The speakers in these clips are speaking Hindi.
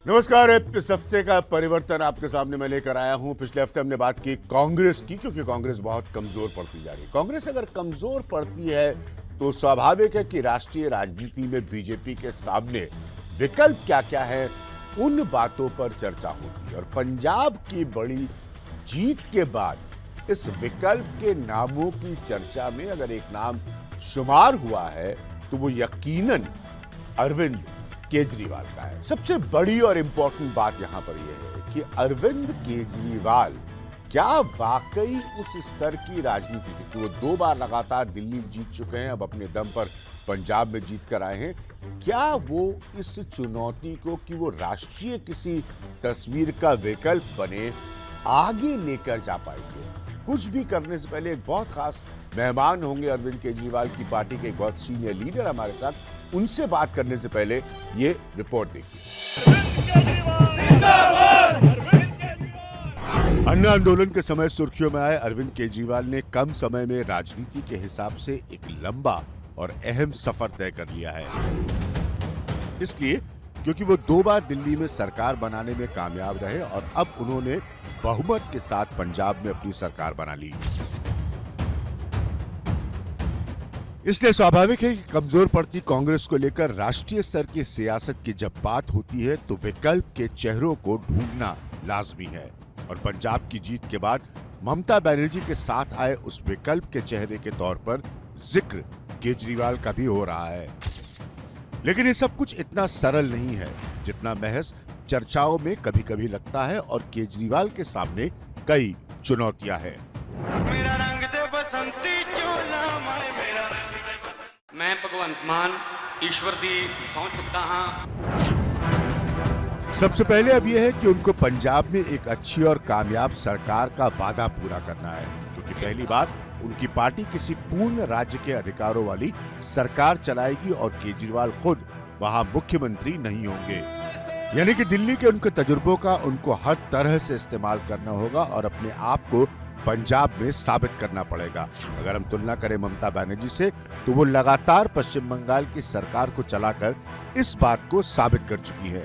नमस्कार। इस हफ्ते का परिवर्तन आपके सामने मैं लेकर आया हूं। पिछले हफ्ते हमने बात की कांग्रेस की, क्योंकि कांग्रेस बहुत कमजोर पड़ती जा रही है। कांग्रेस अगर कमजोर पड़ती है तो स्वाभाविक है कि राष्ट्रीय राजनीति में बीजेपी के सामने विकल्प क्या क्या है, उन बातों पर चर्चा होती है। और पंजाब की बड़ी जीत के बाद इस विकल्प के नामों की चर्चा में अगर एक नाम शुमार हुआ है तो वो यकीनन अरविंद केजरीवाल का है। सबसे बड़ी और इंपॉर्टेंट बात यहां पर यह है कि अरविंद केजरीवाल क्या वाकई उस स्तर की राजनीति की, वो 2 बार लगातार दिल्ली जीत चुके हैं, अब अपने दम पर पंजाब में जीत कर आए हैं, क्या वो इस चुनौती को कि वो राष्ट्रीय किसी तस्वीर का विकल्प बने आगे लेकर जा पाएंगे? कुछ भी करने से पहले एक बहुत खास मेहमान होंगे अरविंद केजरीवाल की पार्टी के एक बहुत सीनियर लीडर हमारे साथ। उनसे बात करने से पहले ये रिपोर्ट देखिए। अन्ना आंदोलन के समय सुर्खियों में आए अरविंद केजरीवाल ने कम समय में राजनीति के हिसाब से एक लंबा और अहम सफर तय कर लिया है। इसलिए क्योंकि वो 2 बार दिल्ली में सरकार बनाने में कामयाब रहे और अब उन्होंने बहुमत के साथ पंजाब में अपनी सरकार बना ली। इसलिए स्वाभाविक है कि कमजोर पड़ती कांग्रेस को लेकर राष्ट्रीय स्तर की सियासत की जब बात होती है तो विकल्प के चेहरों को ढूंढना लाजमी है। और पंजाब की जीत के बाद ममता बनर्जी के साथ आए उस विकल्प के चेहरे के तौर पर जिक्र केजरीवाल का भी हो रहा है। लेकिन ये सब कुछ इतना सरल नहीं है जितना महज चर्चाओं में कभी कभी लगता है। और केजरीवाल के सामने कई चुनौतियां हैं। मैं भगवंत मान ईश्वर दी सौं चुकता हाँ। सबसे पहले अब यह है कि उनको पंजाब में एक अच्छी और कामयाब सरकार का वादा पूरा करना है, क्योंकि पहली बार उनकी पार्टी किसी पूर्ण राज्य के अधिकारों वाली सरकार चलाएगी और केजरीवाल खुद वहां मुख्यमंत्री नहीं होंगे। यानी कि दिल्ली के उनके तजुर्बों का उनको हर तरह से इस्तेमाल करना होगा और अपने आप को पंजाब में साबित करना पड़ेगा। अगर हम तुलना करें ममता बनर्जी से तो वो लगातार पश्चिम बंगाल की सरकार को चलाकर इस बात को साबित कर चुकी है।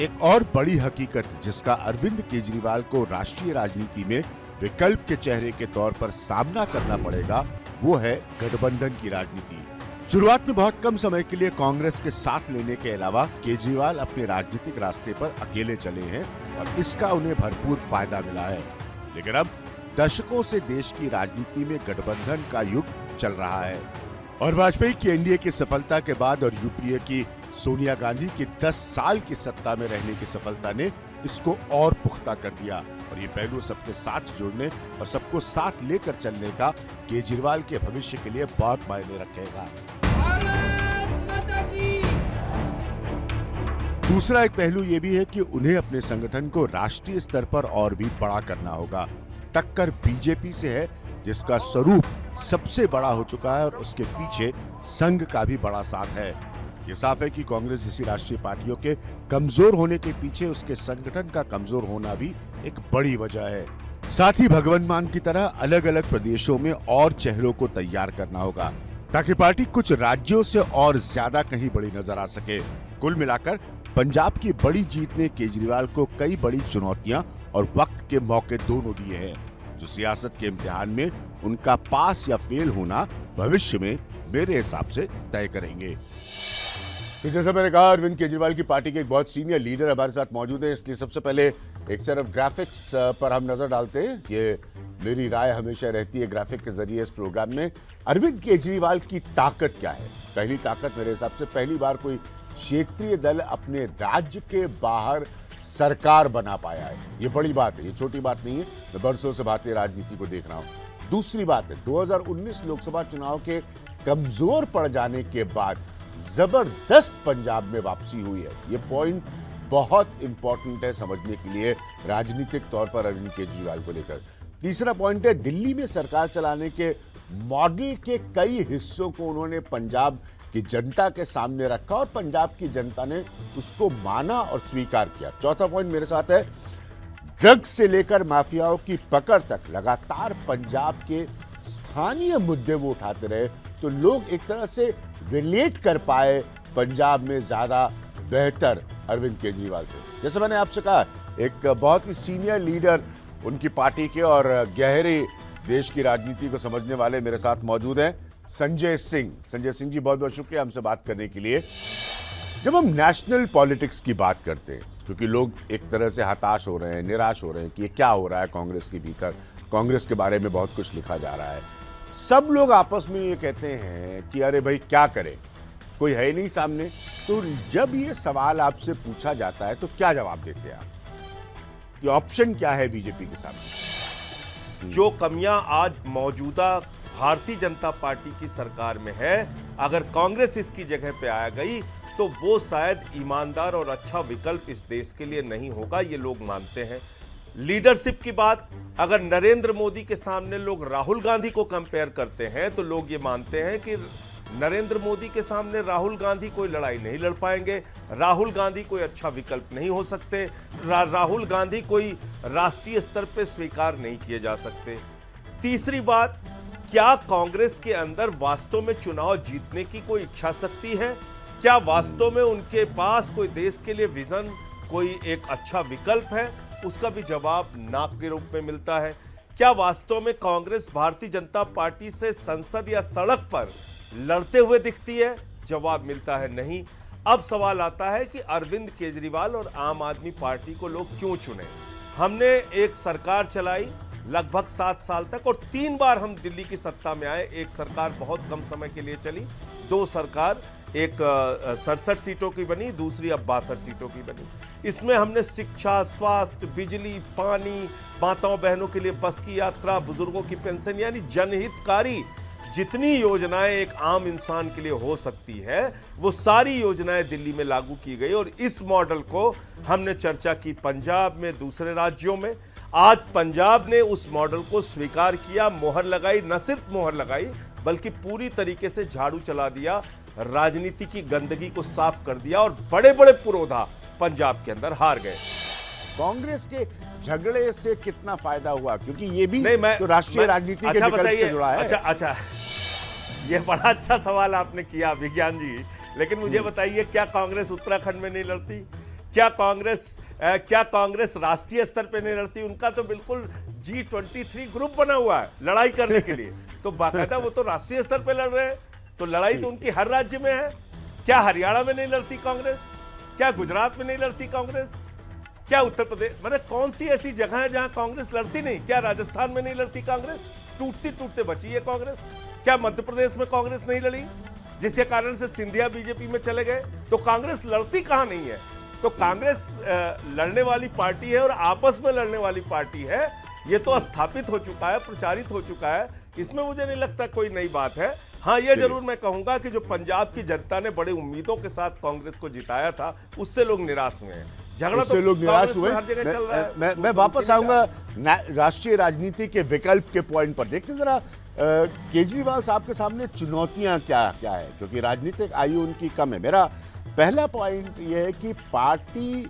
एक और बड़ी हकीकत जिसका अरविंद केजरीवाल को राष्ट्रीय राजनीति में विकल्प के चेहरे के तौर पर सामना करना पड़ेगा वो है गठबंधन की राजनीति। शुरुआत में बहुत कम समय के लिए कांग्रेस के साथ लेने के अलावा केजरीवाल अपने राजनीतिक रास्ते पर अकेले चले हैं और इसका उन्हें भरपूर फायदा मिला है। लेकिन अब दशकों से देश की राजनीति में गठबंधन का युग चल रहा है और वाजपेयी की एनडीए की सफलता के बाद और यूपीए की सोनिया गांधी की 10 साल की सत्ता में रहने की सफलता ने इसको और पुख्ता कर दिया। और ये पहलू सबके साथ जुड़ने और सबको साथ लेकर चलने का केजरीवाल के भविष्य के लिए बहुत मायने रखेगा। दूसरा एक पहलू ये भी है कि उन्हें अपने संगठन को राष्ट्रीय स्तर पर और भी बड़ा करना होगा। टक्कर बीजेपी से है जिसका स्वरूप सबसे बड़ा हो चुका है और उसके पीछे संघ का भी बड़ा साथ है। ये साफ है कि कांग्रेस जैसी राष्ट्रीय पार्टियों के कमजोर होने के पीछे उसके संगठन का कमजोर होना भी एक बड़ी वजह है। साथ ही भगवंत मान की तरह अलग अलग प्रदेशों में और चेहरों को तैयार करना होगा ताकि पार्टी कुछ राज्यों से और ज्यादा कहीं बड़ी नजर आ सके। कुल मिलाकर पंजाब की बड़ी जीत ने केजरीवाल को कई बड़ी चुनौतियां और वक्त के मौके दोनों दिए हैं, जो सियासत के इम्तिहान में उनका पास या फेल होना भविष्य में मेरे हिसाब से तय करेंगे। तो जैसा मैंने कहा, अरविंद केजरीवाल की पार्टी के एक बहुत सीनियर लीडर हमारे साथ मौजूद है, इसलिए सबसे पहले एक तरफ ग्राफिक्स पर हम नजर डालते हैं। ये मेरी राय हमेशा रहती है ग्राफिक के जरिए इस प्रोग्राम में। अरविंद केजरीवाल की ताकत क्या है? पहली ताकत मेरे हिसाब से पहली बार कोई क्षेत्रीय दल अपने राज्य के बाहर सरकार बना पाया है। ये बड़ी बात है, ये छोटी बात नहीं है। मैं बरसों से भारतीय राजनीति को देख रहा हूं। दूसरी बात है, 2019 लोकसभा चुनाव के कमजोर पड़ जाने के बाद जबरदस्त पंजाब में वापसी हुई है। ये पॉइंट बहुत इंपॉर्टेंट है समझने के लिए राजनीतिक तौर पर अरविंद केजरीवाल को लेकर। तीसरा पॉइंट है, दिल्ली में सरकार चलाने के मॉडल के कई हिस्सों को उन्होंने पंजाब की जनता के सामने रखा और पंजाब की जनता ने उसको माना और स्वीकार किया। चौथा पॉइंट मेरे साथ है, ड्रग्स से लेकर माफियाओं की पकड़ तक लगातार पंजाब के स्थानीय मुद्दे वो उठाते रहे, तो लोग एक तरह से रिलेट कर पाए पंजाब में ज्यादा बेहतर अरविंद केजरीवाल से। जैसे मैंने आपसे कहा, एक बहुत ही सीनियर लीडर उनकी पार्टी के और गहरे देश की राजनीति को समझने वाले मेरे साथ मौजूद हैं संजय सिंह। संजय सिंह जी, बहुत बहुत शुक्रिया हमसे बात करने के लिए। जब हम नेशनल पॉलिटिक्स की बात करते हैं, क्योंकि लोग एक तरह से हताश हो रहे हैं, निराश हो रहे हैं कि ये क्या हो रहा है कांग्रेस के भीतर, कांग्रेस के बारे में बहुत कुछ लिखा जा रहा है, सब लोग आपस में ये कहते हैं कि अरे भाई क्या करें, कोई है नहीं सामने। तो जब ये सवाल आपसे पूछा जाता है तो क्या जवाब देते हैं आप कि ऑप्शन क्या है बीजेपी के सामने? जो कमियां आज मौजूदा भारतीय जनता पार्टी की सरकार में है, अगर कांग्रेस इसकी जगह पे आ गई तो वो शायद ईमानदार और अच्छा विकल्प इस देश के लिए नहीं होगा, ये लोग मानते हैं। लीडरशिप की बात, अगर नरेंद्र मोदी के सामने लोग राहुल गांधी को कंपेयर करते हैं तो लोग ये मानते हैं कि नरेंद्र मोदी के सामने राहुल गांधी कोई लड़ाई नहीं लड़ पाएंगे, राहुल गांधी कोई अच्छा विकल्प नहीं हो सकते, राहुल गांधी कोई राष्ट्रीय स्तर पे स्वीकार नहीं किए जा सकते। तीसरी बात, क्या कांग्रेस के अंदर वास्तव में चुनाव जीतने की कोई इच्छा शक्ति है? क्या वास्तव में उनके पास कोई देश के लिए विजन, कोई एक अच्छा विकल्प है? उसका भी जवाब ना के रूप में मिलता है। क्या वास्तव में कांग्रेस भारतीय जनता पार्टी से संसद या सड़क पर लड़ते हुए दिखती है? जवाब मिलता है नहीं। अब सवाल आता है कि अरविंद केजरीवाल और आम आदमी पार्टी को लोग क्यों चुने? हमने एक सरकार चलाई लगभग 7 साल तक और 3 बार हम दिल्ली की सत्ता में आए। एक सरकार बहुत कम समय के लिए चली, 2 सरकार, एक 67 सीटों की बनी, दूसरी अब 62 सीटों की बनी। इसमें हमने शिक्षा, स्वास्थ्य, बिजली, पानी, माताओं बहनों के लिए बस की यात्रा, बुजुर्गों की पेंशन, यानी जनहितकारी जितनी योजनाएं एक आम इंसान के लिए हो सकती है वो सारी योजनाएं दिल्ली में लागू की गई। और इस मॉडल को हमने चर्चा की पंजाब में, दूसरे राज्यों में। आज पंजाब ने उस मॉडल को स्वीकार किया, मोहर लगाई, न सिर्फ मोहर लगाई बल्कि पूरी तरीके से झाड़ू चला दिया, राजनीति की गंदगी को साफ कर दिया और बड़े बड़े पुरोधा पंजाब के अंदर हार गए। कांग्रेस के झगड़े से कितना फायदा हुआ, क्योंकि ये भी नहीं, तो राष्ट्रीय राजनीति के अच्छा विकल्प से जुड़ा है। अच्छा, ये बड़ा अच्छा सवाल आपने किया विज्ञान जी, लेकिन मुझे बताइए, क्या कांग्रेस उत्तराखंड में नहीं लड़ती? क्या कांग्रेस राष्ट्रीय स्तर पे नहीं लड़ती? उनका तो बिल्कुल G23 ग्रुप बना हुआ है लड़ाई करने के लिए, तो बाकायदा वो तो राष्ट्रीय स्तर पे लड़ रहे हैं, तो लड़ाई तो उनकी हर राज्य में है। क्या हरियाणा में नहीं लड़ती कांग्रेस? क्या गुजरात में नहीं लड़ती कांग्रेस? क्या उत्तर प्रदेश, मतलब कौन सी ऐसी जगह है जहां कांग्रेस लड़ती नहीं? क्या राजस्थान में नहीं लड़ती कांग्रेस? टूटते टूटते बची है कांग्रेस। क्या मध्य प्रदेश में कांग्रेस नहीं लड़ी, जिसके कारण से सिंधिया बीजेपी में चले गए? तो कांग्रेस लड़ती कहां नहीं है? तो कांग्रेस लड़ने वाली पार्टी है और आपस में लड़ने वाली पार्टी है, ये तो स्थापित हो चुका है, प्रचारित हो चुका है, इसमें मुझे नहीं लगता कोई नई बात है। हाँ, ये जरूर मैं कहूंगा कि जो पंजाब की जनता ने बड़े उम्मीदों के साथ कांग्रेस को जिताया था, उससे लोग निराश हुए हैं। झगड़ा तो लोग निराश हुए। हर जगह चल रहा है। मैं वापस आऊंगा राष्ट्रीय राजनीति के विकल्प के पॉइंट पर। देखते जरा केजरीवाल साहब के सामने चुनौतियां क्या क्या है, क्योंकि राजनीतिक आयु उनकी कम है। मेरा पहला पॉइंट यह है कि पार्टी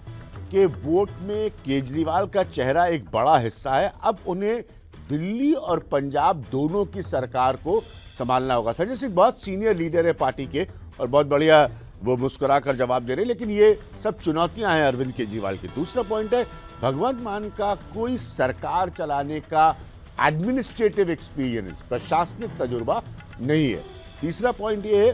के वोट में केजरीवाल का चेहरा एक बड़ा हिस्सा है। अब उन्हें दिल्ली और पंजाब दोनों की सरकार को संभालना होगा। संजय सिंह बहुत सीनियर लीडर है पार्टी के और बहुत बढ़िया वो मुस्कुरा कर जवाब दे रहे हैं, लेकिन ये सब चुनौतियां हैं अरविंद केजरीवाल की। दूसरा पॉइंट है, भगवंत मान का कोई सरकार चलाने का एडमिनिस्ट्रेटिव एक्सपीरियंस, प्रशासनिक तजुर्बा नहीं है। तीसरा पॉइंट ये है,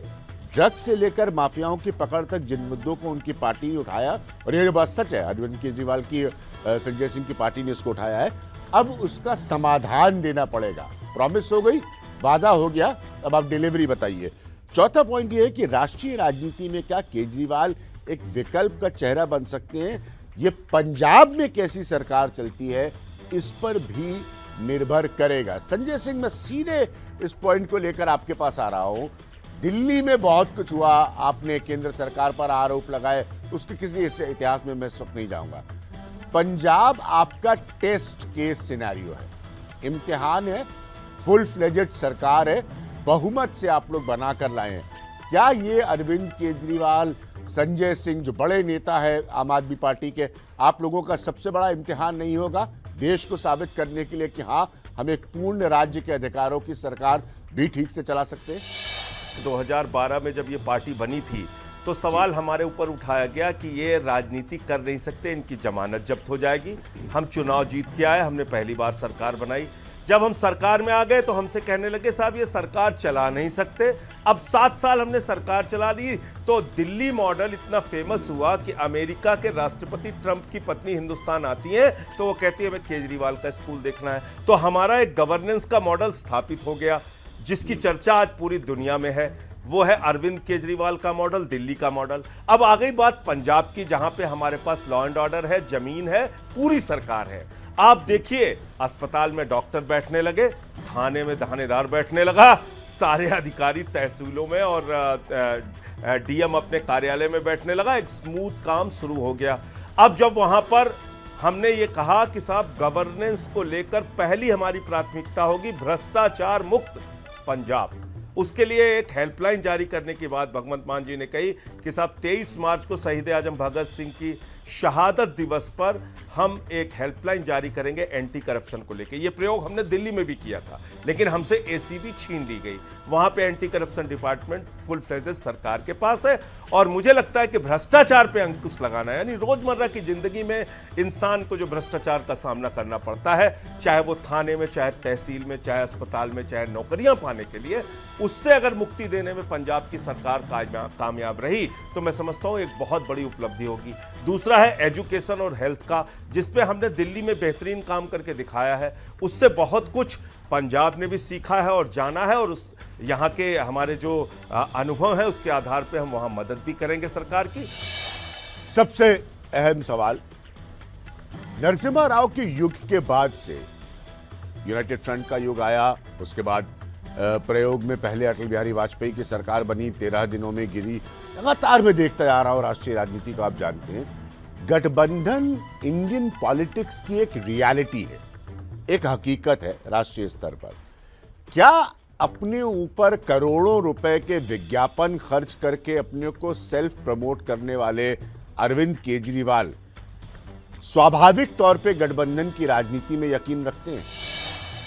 ड्रग्स से लेकर माफियाओं की पकड़ तक जिन मुद्दों को उनकी पार्टी ने उठाया, और ये बात सच है, अरविंद केजरीवाल की संजय सिंह की पार्टी ने इसको उठाया है, अब उसका समाधान देना पड़ेगा। प्रॉमिस हो गई, वादा हो गया, अब आप डिलीवरी बताइए। चौथा पॉइंट ये है कि राष्ट्रीय राजनीति में क्या केजरीवाल एक विकल्प का चेहरा बन सकते हैं? ये पंजाब में कैसी सरकार चलती है इस पर भी निर्भर करेगा। संजय सिंह, मैं सीधे इस पॉइंट को लेकर आपके पास आ रहा हूं। दिल्ली में बहुत कुछ हुआ, आपने केंद्र सरकार पर आरोप लगाए, उसके किसी इतिहास में मैं इस वक्त नहीं जाऊंगा। पंजाब आपका टेस्ट केस सिनेरियो है, इम्तिहान है, फुल फ्लेजेड सरकार है, बहुमत से आप लोग बनाकर लाए हैं। क्या ये अरविंद केजरीवाल, संजय सिंह जो बड़े नेता है आम आदमी पार्टी के, आप लोगों का सबसे बड़ा इम्तिहान नहीं होगा देश को साबित करने के लिए कि हाँ, हम एक पूर्ण राज्य के अधिकारों की सरकार भी ठीक से चला सकते हैं? 2012 में जब ये पार्टी बनी थी तो सवाल हमारे ऊपर उठाया गया कि ये राजनीति कर नहीं सकते, इनकी जमानत जब्त हो जाएगी। हम चुनाव जीत के आए, हमने पहली बार सरकार बनाई। जब हम सरकार में आ गए तो हमसे कहने लगे साहब ये सरकार चला नहीं सकते। अब 7 साल हमने सरकार चला दी तो दिल्ली मॉडल इतना फेमस हुआ कि अमेरिका के राष्ट्रपति ट्रंप की पत्नी हिंदुस्तान आती है तो वो कहती है हमें केजरीवाल का स्कूल देखना है। तो हमारा एक गवर्नेंस का मॉडल स्थापित हो गया जिसकी चर्चा आज पूरी दुनिया में है। वो है अरविंद केजरीवाल का मॉडल, दिल्ली का मॉडल। अब आ गई बात पंजाब की, जहां पे हमारे पास लॉ एंड ऑर्डर है, जमीन है, पूरी सरकार है। आप देखिए अस्पताल में डॉक्टर बैठने लगे, थाने में थानेदार बैठने लगा, सारे अधिकारी तहसीलों में और डीएम अपने कार्यालय में बैठने लगा। एक स्मूथ काम शुरू हो गया। अब जब वहां पर हमने ये कहा कि साहब गवर्नेंस को लेकर पहली हमारी प्राथमिकता होगी भ्रष्टाचार मुक्त पंजाब, उसके लिए एक हेल्पलाइन जारी करने की बात भगवंत मान जी ने कही कि साहब 23 मार्च को शहीद आजम भगत सिंह की शहादत दिवस पर हम एक हेल्पलाइन जारी करेंगे एंटी करप्शन को लेकर। यह प्रयोग हमने दिल्ली में भी किया था, लेकिन हमसे एसीबी छीन ली गई। वहां पे anti corruption department full fledged सरकार के पास है। और मुझे लगता है कि भ्रष्टाचार पे अंकुश लगाना, यानी रोजमर्रा की जिंदगी में इंसान को जो भ्रष्टाचार का सामना करना पड़ता है, चाहे वो थाने में, चाहे तहसील में, चाहे अस्पताल में, चाहे नौकरियां पाने के लिए, उससे अगर मुक्ति देने में पंजाब की सरकार कामयाब रही तो मैं समझता हूं एक बहुत बड़ी उपलब्धि होगी। दूसरा है एजुकेशन और हेल्थ का, जिसपे हमने दिल्ली में बेहतरीन काम करके दिखाया है। उससे बहुत कुछ पंजाब ने भी सीखा है और जाना है, और यहाँ के हमारे जो अनुभव है उसके आधार पे हम वहाँ मदद भी करेंगे सरकार की। सबसे अहम सवाल, नरसिम्हा राव के युग के बाद से यूनाइटेड फ्रंट का युग आया, उसके बाद प्रयोग में पहले अटल बिहारी वाजपेयी की सरकार बनी, 13 दिनों में गिरी। लगातार मैं देखता जा रहा हूं राष्ट्रीय राजनीति को, आप जानते हैं गठबंधन इंडियन पॉलिटिक्स की एक रियलिटी है, एक हकीकत है राष्ट्रीय स्तर पर। क्या अपने ऊपर करोड़ों रुपए के विज्ञापन खर्च करके अपने को सेल्फ प्रमोट करने वाले अरविंद केजरीवाल स्वाभाविक तौर पे गठबंधन की राजनीति में यकीन रखते हैं?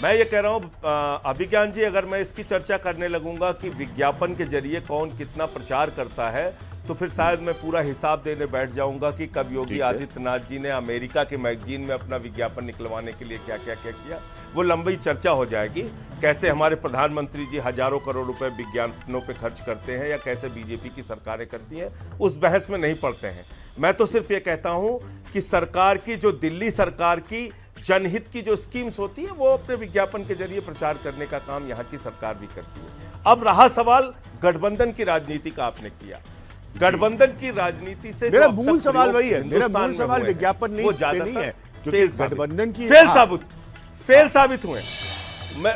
मैं ये कह रहा हूं अभिज्ञान जी, अगर मैं इसकी चर्चा करने लगूंगा कि विज्ञापन के जरिए कौन कितना प्रचार करता है, तो फिर शायद मैं पूरा हिसाब देने बैठ जाऊंगा कि कब योगी आदित्यनाथ जी ने अमेरिका के मैगजीन में अपना विज्ञापन निकलवाने के लिए क्या क्या क्या किया। वो लंबी चर्चा हो जाएगी। कैसे हमारे प्रधानमंत्री जी हजारों करोड़ रुपए विज्ञापनों पे खर्च करते हैं या कैसे बीजेपी की सरकारें करती हैं, उस बहस में नहीं पड़ते हैं। मैं तो सिर्फ ये कहता हूं कि सरकार की जो दिल्ली सरकार की जनहित की जो स्कीम्स होती है वो अपने विज्ञापन के जरिए प्रचार करने का काम यहाँ की सरकार भी करती है। अब रहा सवाल गठबंधन की राजनीति का, आपने किया गठबंधन की राजनीति से, मेरा मूल सवाल वही है, मेरा मूल सवाल विज्ञापन नहीं है, क्योंकि गठबंधन की फेल साबित हुए।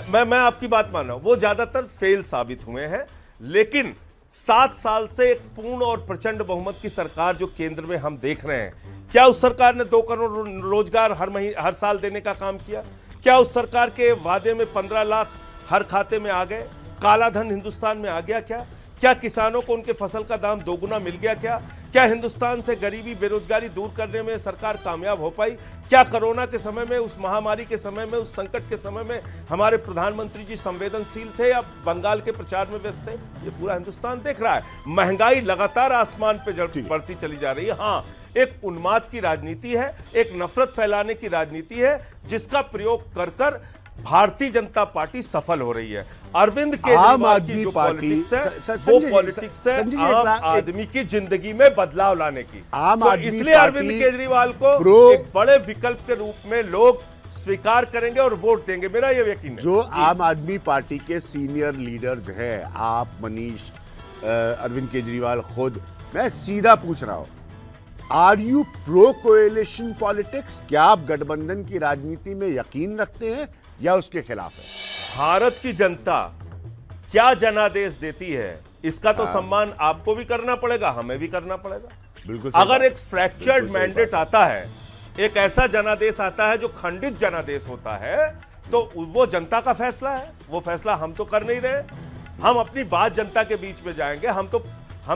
मैं आपकी बात मान रहा हूं, वो ज्यादातर फेल साबित हुए हैं। लेकिन 7 साल से एक पूर्ण और प्रचंड बहुमत की सरकार जो केंद्र में हम देख रहे हैं, क्या उस सरकार ने 2 करोड़ रोजगार हर साल देने का काम किया? क्या उस सरकार के वादे में 15 लाख हर खाते में आ गए? काला धन हिंदुस्तान में आ गया क्या? क्या किसानों को उनके फसल का दाम 2 गुना मिल गया क्या? क्या हिंदुस्तान से गरीबी बेरोजगारी दूर करने में सरकार कामयाब हो पाई? क्या कोरोना के समय में, उस महामारी के समय में, उस संकट के समय में हमारे प्रधानमंत्री जी संवेदनशील थे या बंगाल के प्रचार में व्यस्त थे? ये पूरा हिंदुस्तान देख रहा है। महंगाई लगातार आसमान पे बढ़ती चली जा रही है। हाँ, एक उन्माद की राजनीति है, एक नफरत फैलाने की राजनीति है, जिसका प्रयोग कर कर भारतीय जनता पार्टी सफल हो रही है। अरविंद केजरीवाल की जो पॉलिटिक्स है वो पॉलिटिक्स है आम आदमी की जिंदगी में बदलाव लाने की। तो इसलिए अरविंद केजरीवाल को एक बड़े विकल्प के रूप में लोग स्वीकार करेंगे और वोट देंगे, मेरा ये यकीन है। जो आम आदमी पार्टी के सीनियर लीडर्स हैं, आप, मनीष, अरविंद केजरीवाल खुद, मैं सीधा पूछ रहा हूं, are you pro coalition politics? क्या आप गठबंधन की राजनीति में यकीन रखते हैं या उसके खिलाफ है? भारत की जनता क्या जनादेश देती है, इसका तो सम्मान आपको भी करना पड़ेगा, हमें भी करना पड़ेगा। बिल्कुल। अगर एक फ्रैक्चर्ड मैंडेट आता है, एक ऐसा जनादेश आता है जो खंडित जनादेश होता है, तो वो जनता का फैसला है। वो फैसला हम तो कर नहीं रहे। हम अपनी बात जनता के बीच में जाएंगे। हम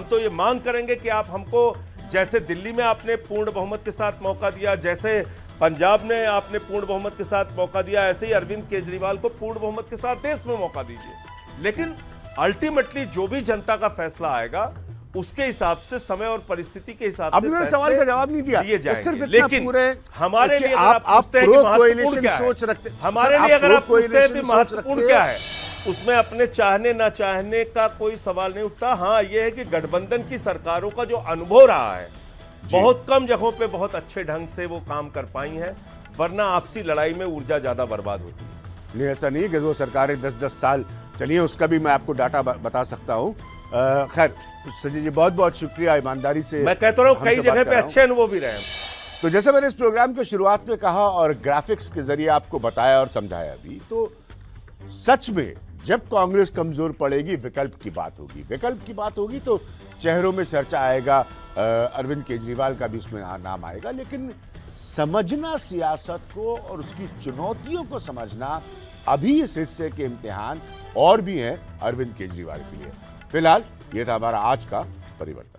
तो ये मांग करेंगे कि आप हमको, जैसे दिल्ली में आपने पूर्ण बहुमत के साथ मौका दिया, जैसे पंजाब ने आपने पूर्ण बहुमत के साथ मौका दिया, ऐसे ही अरविंद केजरीवाल को पूर्ण बहुमत के साथ देश में मौका दीजिए। लेकिन अल्टीमेटली जो भी जनता का फैसला आएगा उसके हिसाब से समय और परिस्थिति के हिसाब अभी से मैंने सवाल का जवाब नहीं दिया, दिए बस जाएंगे। सिर्फ इतना लेकिन पूरे हमारे कि लिए अगर आप आप पूछते हैं कि प्रो महत्वपूर्ण कोएलिशन क्या है, सोच रखते, हमारे सर, लिए आप अगर प्रो आप पूछते हैं कि कोएलिशन सोच महत्वपूर्ण रखते क्या हैं, है, उसमें अपने चाहने ना चाहने का कोई सवाल नहीं उठता। हाँ, यह है कि गठबंधन की सरकारों का जो अनुभव रहा है, बहुत कम जगहों पे बहुत अच्छे ढंग से वो काम कर पाई हैं, वरना आपसी लड़ाई में ऊर्जा ज्यादा बर्बाद होती है। नहीं, ऐसा नहीं है कि वो सरकारें 10-10 साल चली हैं, उसका भी मैं आपको डाटा बता सकता हूं। खैर संजय जी, बहुत बहुत शुक्रिया, ईमानदारी से मैं कहता रहा हूं कई हमसे जगह बात पे कर रहा हूं। अच्छे अनुभव भी रहे हैं। तो जैसे मैंने इस प्रोग्राम के शुरुआत में कहा और ग्राफिक्स के जरिए आपको बताया और समझाया भी, तो सच में जब कांग्रेस कमजोर पड़ेगी विकल्प की बात होगी, विकल्प की बात होगी तो चेहरों में चर्चा आएगा, अरविंद केजरीवाल का भी उसमें नाम आएगा, लेकिन समझना सियासत को और उसकी चुनौतियों को समझना, अभी इस हिस्से के इम्तिहान और भी हैं अरविंद केजरीवाल के लिए। फिलहाल ये था हमारा आज का परिवर्तन।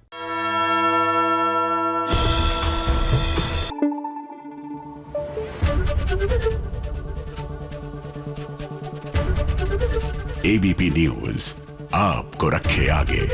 एबीपी न्यूज आपको रखे आगे।